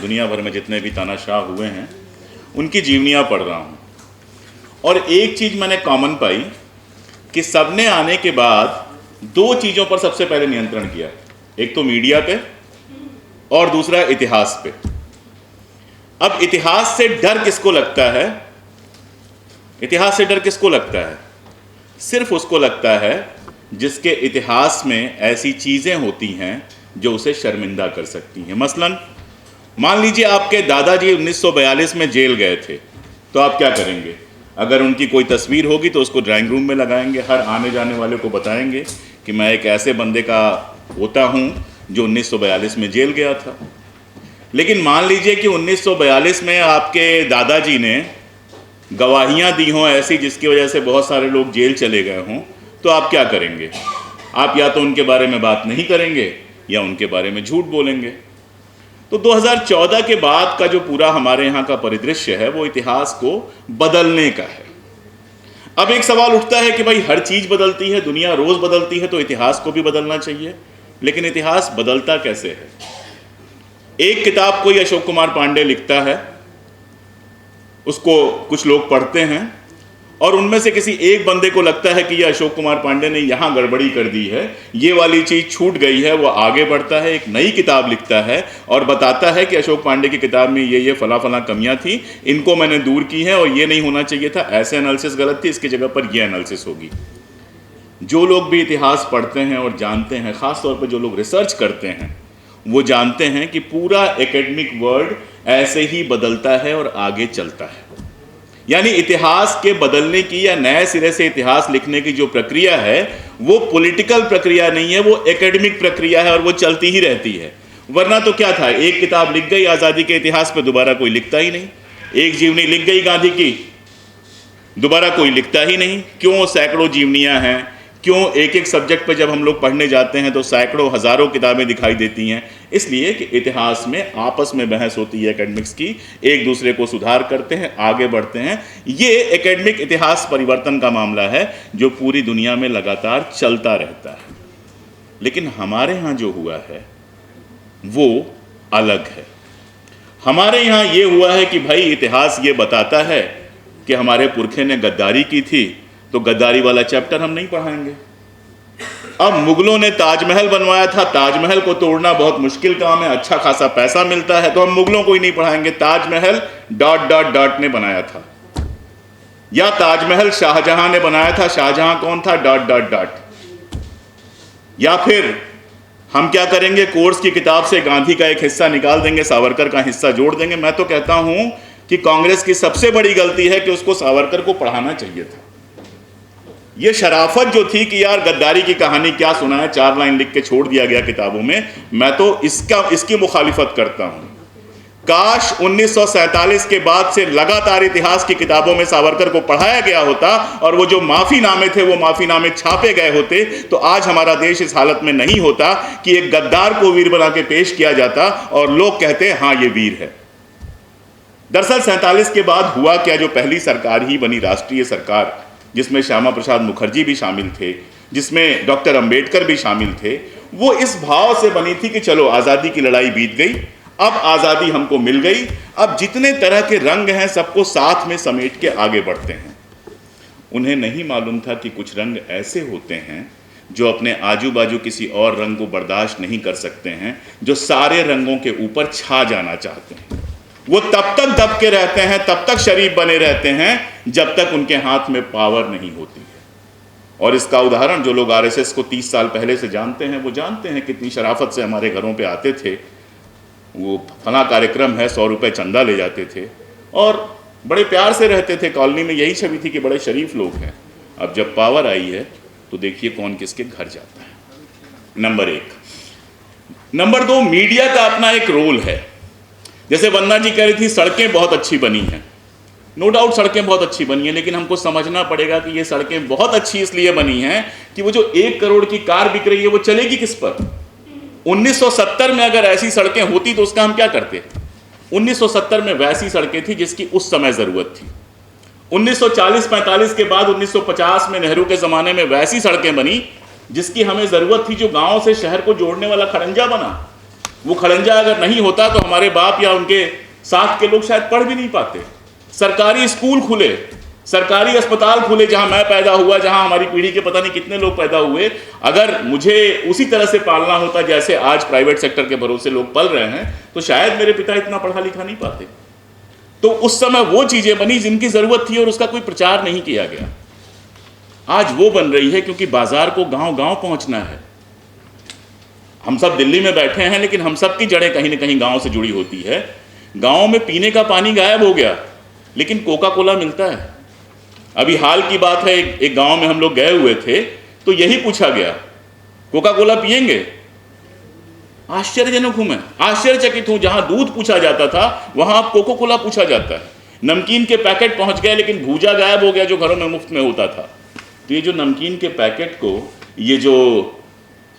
दुनिया भर में जितने भी तानाशाह हुए हैं उनकी जीवनियाँ पढ़ रहा हूँ और एक चीज़ मैंने कॉमन पाई कि सबने आने के बाद दो चीज़ों पर सबसे पहले नियंत्रण किया। एक तो मीडिया पे और दूसरा इतिहास पे। अब इतिहास से डर किसको लगता है? इतिहास से डर किसको लगता है? सिर्फ उसको लगता है जिसके इतिहास में ऐसी चीज़ें होती हैं जो उसे शर्मिंदा कर सकती हैं। मसलन मान लीजिए आपके दादाजी 1942 में जेल गए थे, तो आप क्या करेंगे? अगर उनकी कोई तस्वीर होगी तो उसको ड्राइंग रूम में लगाएंगे, हर आने जाने वाले को बताएंगे कि मैं एक ऐसे बंदे का होता हूँ जो 1942 में जेल गया था। लेकिन मान लीजिए कि 1942 में आपके दादाजी ने गवाहियाँ दी हों ऐसी जिसकी वजह से बहुत सारे लोग जेल चले गए हों, तो आप क्या करेंगे? आप या तो उनके बारे में बात नहीं करेंगे या उनके बारे में झूठ बोलेंगे। तो 2014 के बाद का जो पूरा हमारे यहाँ का परिदृश्य है वो इतिहास को बदलने का है। अब एक सवाल उठता है कि भाई हर चीज़ बदलती है, दुनिया रोज़ बदलती है, तो इतिहास को भी बदलना चाहिए। लेकिन इतिहास बदलता कैसे है? एक किताब कोई अशोक कुमार पांडे लिखता है, उसको कुछ लोग पढ़ते हैं और उनमें से किसी एक बंदे को लगता है कि ये अशोक कुमार पांडे ने यहाँ गड़बड़ी कर दी है, ये वाली चीज़ छूट गई है। वो आगे बढ़ता है, एक नई किताब लिखता है और बताता है कि अशोक पांडे की किताब में ये फला फला कमियां थी, इनको मैंने दूर की हैं और ये नहीं होना चाहिए था, ऐसे एनालिसिस गलत थी, इसकी जगह पर ये एनालिसिस होगी। जो लोग भी इतिहास पढ़ते हैं और जानते हैं, ख़ास तौर पर जो लोग रिसर्च करते हैं, वो जानते हैं कि पूरा एकेडमिक वर्ल्ड ऐसे ही बदलता है और आगे चलता है। यानी इतिहास के बदलने की या नए सिरे से इतिहास लिखने की जो प्रक्रिया है वो पॉलिटिकल प्रक्रिया नहीं है, वो एकेडमिक प्रक्रिया है और वो चलती ही रहती है। वरना तो क्या था, एक किताब लिख गई आज़ादी के इतिहास पे, दोबारा कोई लिखता ही नहीं। एक जीवनी लिख गई गांधी की, दोबारा कोई लिखता ही नहीं। क्यों? सैकड़ों जीवनियाँ हैं। क्यों? एक एक सब्जेक्ट पे जब हम लोग पढ़ने जाते हैं तो सैकड़ों हज़ारों किताबें दिखाई देती हैं। इसलिए कि इतिहास में आपस में बहस होती है एकेडमिक्स की, एक दूसरे को सुधार करते हैं, आगे बढ़ते हैं। ये एकेडमिक इतिहास परिवर्तन का मामला है जो पूरी दुनिया में लगातार चलता रहता है। लेकिन हमारे यहाँ जो हुआ है वो अलग है। हमारे यहाँ ये हुआ है कि भाई इतिहास ये बताता है कि हमारे पुरखे ने गद्दारी की थी, तो गद्दारी वाला चैप्टर हम नहीं पढ़ाएंगे। अब मुगलों ने ताजमहल बनवाया था, ताजमहल को तोड़ना बहुत मुश्किल काम है, अच्छा खासा पैसा मिलता है, तो हम मुगलों को ही नहीं पढ़ाएंगे। ताजमहल ... ने बनाया था, या ताजमहल शाहजहां ने बनाया था, शाहजहां कौन था ... या फिर हम क्या करेंगे, कोर्स की किताब से गांधी का एक हिस्सा निकाल देंगे, सावरकर का हिस्सा जोड़ देंगे। मैं तो कहता हूं कि कांग्रेस की सबसे बड़ी गलती है कि उसको सावरकर को पढ़ाना चाहिए था। ये शराफत जो थी कि यार गद्दारी की कहानी क्या सुना है, 4 लाइन लिख के छोड़ दिया गया किताबों में, मैं तो इसकी मुखालिफत करता हूं। काश 1947 के बाद से लगातार इतिहास की किताबों में सावरकर को पढ़ाया गया होता और वो जो माफीनामे थे वो माफीनामे छापे गए होते, तो आज हमारा देश इस हालत में नहीं होता कि एक गद्दार को वीर बना के पेश किया जाता और लोग कहते हाँ ये वीर है। दरअसल 47 के बाद हुआ क्या, जो पहली सरकार ही बनी, राष्ट्रीय सरकार, जिसमें श्यामा प्रसाद मुखर्जी भी शामिल थे, जिसमें डॉक्टर अंबेडकर भी शामिल थे, वो इस भाव से बनी थी कि चलो आज़ादी की लड़ाई बीत गई, अब आज़ादी हमको मिल गई, अब जितने तरह के रंग हैं सबको साथ में समेट के आगे बढ़ते हैं। उन्हें नहीं मालूम था कि कुछ रंग ऐसे होते हैं जो अपने आजू बाजू किसी और रंग को बर्दाश्त नहीं कर सकते हैं, जो सारे रंगों के ऊपर छा जाना चाहते हैं। वो तब तक दब के रहते हैं, तब तक शरीफ बने रहते हैं जब तक उनके हाथ में पावर नहीं होती है। और इसका उदाहरण जो लोग आरएसएस को 30 साल पहले से जानते हैं वो जानते हैं कितनी शराफत से हमारे घरों पे आते थे। वो फला कार्यक्रम है, 100 रुपये चंदा ले जाते थे और बड़े प्यार से रहते थे। कॉलोनी में यही छवि थी कि बड़े शरीफ लोग हैं। अब जब पावर आई है तो देखिए कौन किसके घर जाता है। नंबर 1। नंबर 2, मीडिया का अपना एक रोल है। जैसे वंदना जी कह रही थी सड़कें बहुत अच्छी बनी हैं, नो डाउट सड़कें बहुत अच्छी बनी हैं, लेकिन हमको समझना पड़ेगा कि ये सड़कें बहुत अच्छी इसलिए बनी हैं कि वो जो 1 करोड़ की कार बिक रही है वो चलेगी किस पर? 1970 में अगर ऐसी सड़कें होती तो उसका हम क्या करते? 1970 में वैसी सड़कें थी जिसकी उस समय ज़रूरत थी। 1940-45 के बाद 1950 में नेहरू के ज़माने में वैसी सड़कें बनी जिसकी हमें ज़रूरत थी, जो गाँव से शहर को जोड़ने वाला खड़ंजा बना। वो खड़ंजा अगर नहीं होता तो हमारे बाप या उनके साथ के लोग शायद पढ़ भी नहीं पाते। सरकारी स्कूल खुले, सरकारी अस्पताल खुले, जहां मैं पैदा हुआ, जहां हमारी पीढ़ी के पता नहीं कितने लोग पैदा हुए। अगर मुझे उसी तरह से पालना होता जैसे आज प्राइवेट सेक्टर के भरोसे लोग पल रहे हैं, तो शायद मेरे पिता इतना पढ़ा लिखा नहीं पाते। तो उस समय वो चीजें बनी जिनकी जरूरत थी और उसका कोई प्रचार नहीं किया गया। आज वो बन रही है क्योंकि बाजार को गांव गांव पहुंचना है। हम सब दिल्ली में बैठे हैं, लेकिन हम सब की जड़ें कहीं ना कहीं गांव से जुड़ी होती है। गांव में पीने का पानी गायब हो गया, लेकिन कोका कोला मिलता है। अभी हाल की बात है, एक गांव में हम लोग गए हुए थे, तो यही पूछा गया, कोका कोला पिएंगे? आश्चर्यजनक हूं मैं, आश्चर्यचकित हूं। जहां दूध पूछा जाता था वहां अब कोका कोला पूछा जाता है। नमकीन के पैकेट पहुंच गए, लेकिन भूजा गायब हो गया जो घरों में मुफ्त में होता था। तो ये जो नमकीन के पैकेट को, ये जो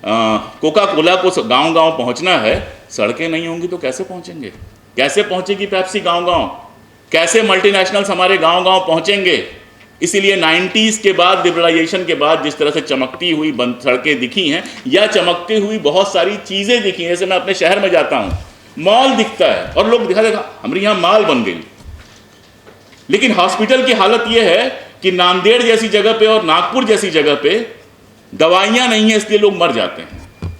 कोका कोला को गांव गांव पहुंचना है, सड़कें नहीं होंगी तो कैसे पहुंचेंगे? कैसे पहुंचेगी पेप्सी गांव गांव? कैसे मल्टीनेशनल्स हमारे गांव गांव पहुंचेंगे? इसीलिए 90s के बाद, लिबरलाइजेशन के बाद जिस तरह से चमकती हुई बंद सड़कें दिखी हैं, या चमकती हुई बहुत सारी चीजें दिखी हैं। जैसे मैं अपने शहर में जाता हूं, मॉल दिखता है और लोग दिखा देखा हमारे यहां मॉल बन गई। लेकिन हॉस्पिटल की हालत यह है कि नांदेड़ जैसी जगह पे और नागपुर जैसी जगह पे दवाइयां नहीं है, इसलिए लोग मर जाते हैं।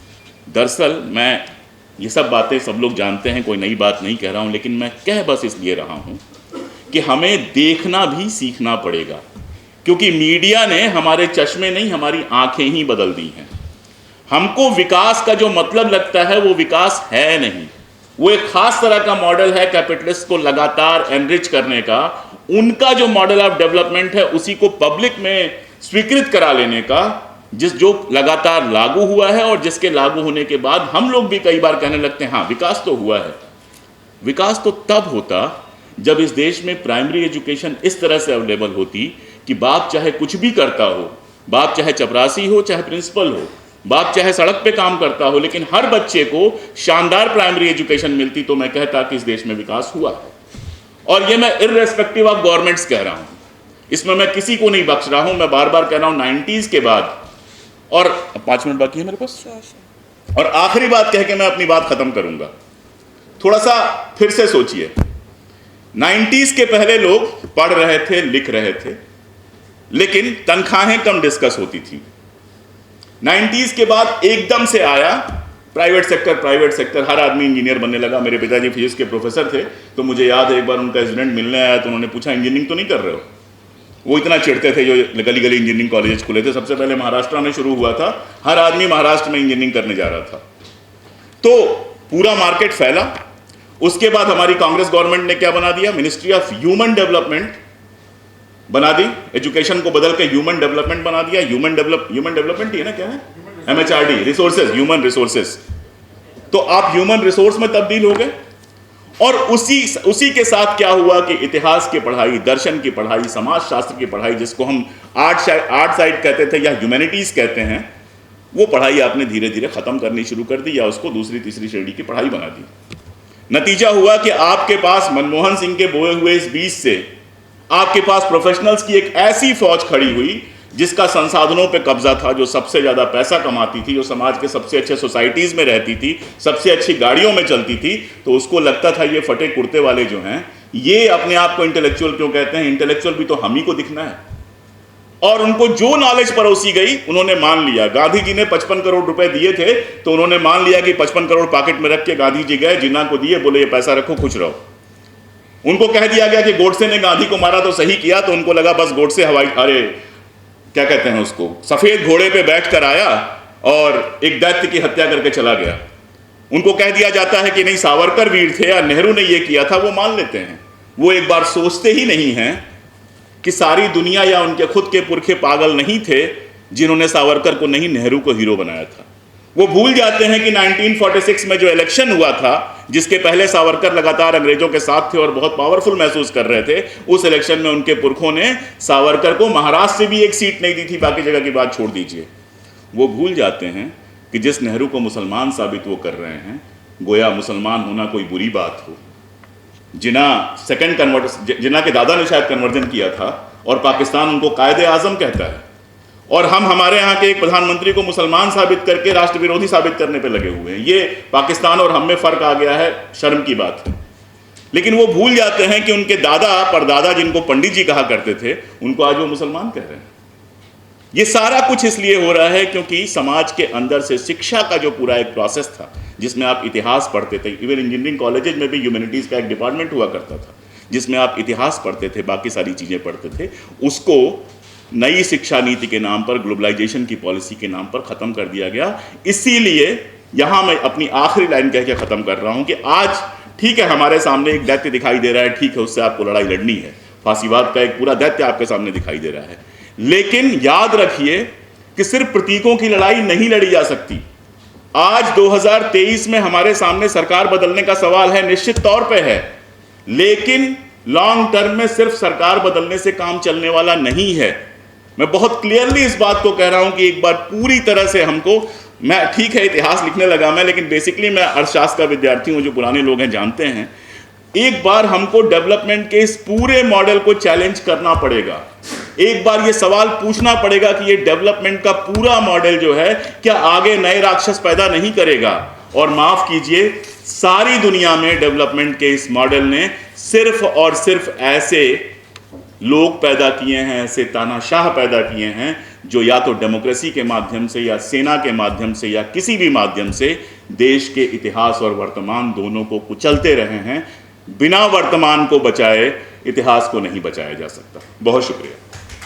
दरअसल मैं ये सब बातें सब लोग जानते हैं, कोई नई बात नहीं कह रहा हूं, लेकिन मैं कह बस इसलिए रहा हूं कि हमें देखना भी सीखना पड़ेगा, क्योंकि मीडिया ने हमारे चश्मे नहीं, हमारी आंखें ही बदल दी हैं। हमको विकास का जो मतलब लगता है वो विकास है नहीं। वो एक खास तरह का मॉडल है कैपिटलिस्ट को लगातार एनरिच करने का। उनका जो मॉडल ऑफ डेवलपमेंट है उसी को पब्लिक में स्वीकृत करा लेने का, जो लगातार लागू हुआ है और जिसके लागू होने के बाद हम लोग भी कई बार कहने लगते हैं हाँ विकास तो हुआ है। विकास तो तब होता जब इस देश में प्राइमरी एजुकेशन इस तरह से अवेलेबल होती कि बाप चाहे कुछ भी करता हो, बाप चाहे चपरासी हो, चाहे प्रिंसिपल हो, बाप चाहे सड़क पे काम करता हो, लेकिन हर बच्चे को शानदार प्राइमरी एजुकेशन मिलती, तो मैं कहता कि इस देश में विकास हुआ है। और ये मैं इर्रेस्पेक्टिव ऑफ गवर्नमेंट्स कह रहा हूं, इसमें मैं किसी को नहीं बख्श रहा हूं। मैं बार बार कह रहा हूं 90s के बाद, और 5 मिनट बाकी है मेरे पास, और आखिरी बात कह के मैं अपनी बात खत्म करूंगा। थोड़ा सा फिर से सोचिए, 90s के पहले लोग पढ़ रहे थे, लिख रहे थे, लेकिन तनख्वाहें कम डिस्कस होती थी। 90s के बाद एकदम से आया प्राइवेट सेक्टर, हर आदमी इंजीनियर बनने लगा। मेरे पिताजी फिजिक्स के प्रोफेसर थे, तो मुझे याद है एक बार उनका स्टूडेंट मिलने आया तो उन्होंने पूछा इंजीनियरिंग तो नहीं कर रहे हो? वो इतना चिढ़ते थे, जो गली गली इंजीनियरिंग कॉलेज खुले थे। सबसे पहले महाराष्ट्र में शुरू हुआ था, हर आदमी महाराष्ट्र में इंजीनियरिंग करने जा रहा था, तो पूरा मार्केट फैला। उसके बाद हमारी कांग्रेस गवर्नमेंट ने क्या बना दिया? मिनिस्ट्री ऑफ ह्यूमन डेवलपमेंट बना दी। एजुकेशन को बदल के ह्यूमन डेवलपमेंट बना दिया। ह्यूमन डेवलपमेंट ही है ना, क्या है? MHRD, resources, human resources. तो आप ह्यूमन रिसोर्स में तब्दील हो गए। और उसी के साथ क्या हुआ कि इतिहास की पढ़ाई, दर्शन की पढ़ाई, समाज शास्त्र की पढ़ाई, जिसको हम आर्ट साइड कहते थे या ह्यूमैनिटीज कहते हैं, वो पढ़ाई आपने धीरे धीरे खत्म करनी शुरू कर दी या उसको दूसरी तीसरी श्रेणी की पढ़ाई बना दी। नतीजा हुआ कि आपके पास मनमोहन सिंह के बोए हुए इस बीज से आपके पास प्रोफेशनल्स की एक ऐसी फौज खड़ी हुई जिसका संसाधनों पे कब्जा था, जो सबसे ज्यादा पैसा कमाती थी, जो समाज के सबसे अच्छे सोसाइटीज में रहती थी, सबसे अच्छी गाड़ियों में चलती थी। तो उसको लगता था ये फटे कुर्ते वाले जो हैं, ये अपने आप को इंटेलेक्चुअल क्यों कहते हैं? इंटेलेक्चुअल भी तो हम ही को दिखना है। और उनको जो नॉलेज परोसी गई उन्होंने मान लिया। गांधी जी ने 55 करोड़ रुपए दिए थे, तो उन्होंने मान लिया कि 55 करोड़ पॉकेट में रख के गांधी जी गए, जिन्ना को दिए, बोले ये पैसा रखो, खुश रहो। उनको कह दिया गया कि गोडसे ने गांधी को मारा तो सही किया, तो उनको लगा बस गोडसे क्या कहते हैं उसको, सफेद घोड़े पे बैठ कर आया और एक दैत्य की हत्या करके चला गया। उनको कह दिया जाता है कि नहीं, सावरकर वीर थे या नेहरू ने ये किया था, वो मान लेते हैं। वो एक बार सोचते ही नहीं हैं कि सारी दुनिया या उनके खुद के पुरखे पागल नहीं थे जिन्होंने सावरकर को नहीं, नेहरू को हीरो बनाया था। वो भूल जाते हैं कि 1946 में जो इलेक्शन हुआ था, जिसके पहले सावरकर लगातार अंग्रेजों के साथ थे और बहुत पावरफुल महसूस कर रहे थे, उस इलेक्शन में उनके पुरखों ने सावरकर को महाराष्ट्र से भी एक सीट नहीं दी थी, बाकी जगह की बात छोड़ दीजिए। वो भूल जाते हैं कि जिस नेहरू को मुसलमान साबित वो कर रहे हैं, गोया मुसलमान होना कोई बुरी बात हो। जिन्ना के दादा ने शायद कन्वर्जन किया था और पाकिस्तान उनको कायदे आजम कहता है, और हम हमारे यहाँ के एक प्रधानमंत्री को मुसलमान साबित करके राष्ट्र विरोधी साबित करने पे लगे हुए हैं। ये पाकिस्तान और हम में फर्क आ गया है, शर्म की बात है। लेकिन वो भूल जाते हैं कि उनके दादा परदादा जिनको पंडित जी कहा करते थे, उनको आज वो मुसलमान कह रहे हैं। ये सारा कुछ इसलिए हो रहा है क्योंकि समाज के अंदर से शिक्षा का जो पूरा एक प्रोसेस था, जिसमें आप इतिहास पढ़ते थे, इवन इंजीनियरिंग कॉलेजेस में भी ह्यूमैनिटीज का एक डिपार्टमेंट हुआ करता था जिसमें आप इतिहास पढ़ते थे, बाकी सारी चीजें पढ़ते थे, उसको नई शिक्षा नीति के नाम पर, ग्लोबलाइजेशन की पॉलिसी के नाम पर खत्म कर दिया गया। इसीलिए यहां मैं अपनी आखिरी लाइन कह के खत्म कर रहा हूं कि आज ठीक है, हमारे सामने एक दैत्य दिखाई दे रहा है, ठीक है, उससे आपको लड़ाई लड़नी है, फांसीवाद का एक पूरा दैत्य आपके सामने दिखाई दे रहा है, लेकिन याद रखिए कि सिर्फ प्रतीकों की लड़ाई नहीं लड़ी जा सकती। आज 2023 में हमारे सामने सरकार बदलने का सवाल है, निश्चित तौर पे है, लेकिन लॉन्ग टर्म में सिर्फ सरकार बदलने से काम चलने वाला नहीं है। मैं बहुत क्लियरली इस बात को कह रहा हूं कि एक बार पूरी तरह से हमको, मैं ठीक है इतिहास लिखने लगा मैं, लेकिन बेसिकली मैं अर्थशास्त्र का विद्यार्थी हूं, जो पुराने लोग हैं जानते हैं, एक बार हमको डेवलपमेंट के इस पूरे मॉडल को चैलेंज करना पड़ेगा। एक बार ये सवाल पूछना पड़ेगा कि ये डेवलपमेंट का पूरा मॉडल जो है क्या आगे नए राक्षस पैदा नहीं करेगा। और माफ कीजिए, सारी दुनिया में डेवलपमेंट के इस मॉडल ने सिर्फ और सिर्फ ऐसे लोग पैदा किए हैं, ऐसे तानाशाह पैदा किए हैं जो या तो डेमोक्रेसी के माध्यम से या सेना के माध्यम से या किसी भी माध्यम से देश के इतिहास और वर्तमान दोनों को कुचलते रहे हैं। बिना वर्तमान को बचाए इतिहास को नहीं बचाया जा सकता। बहुत शुक्रिया।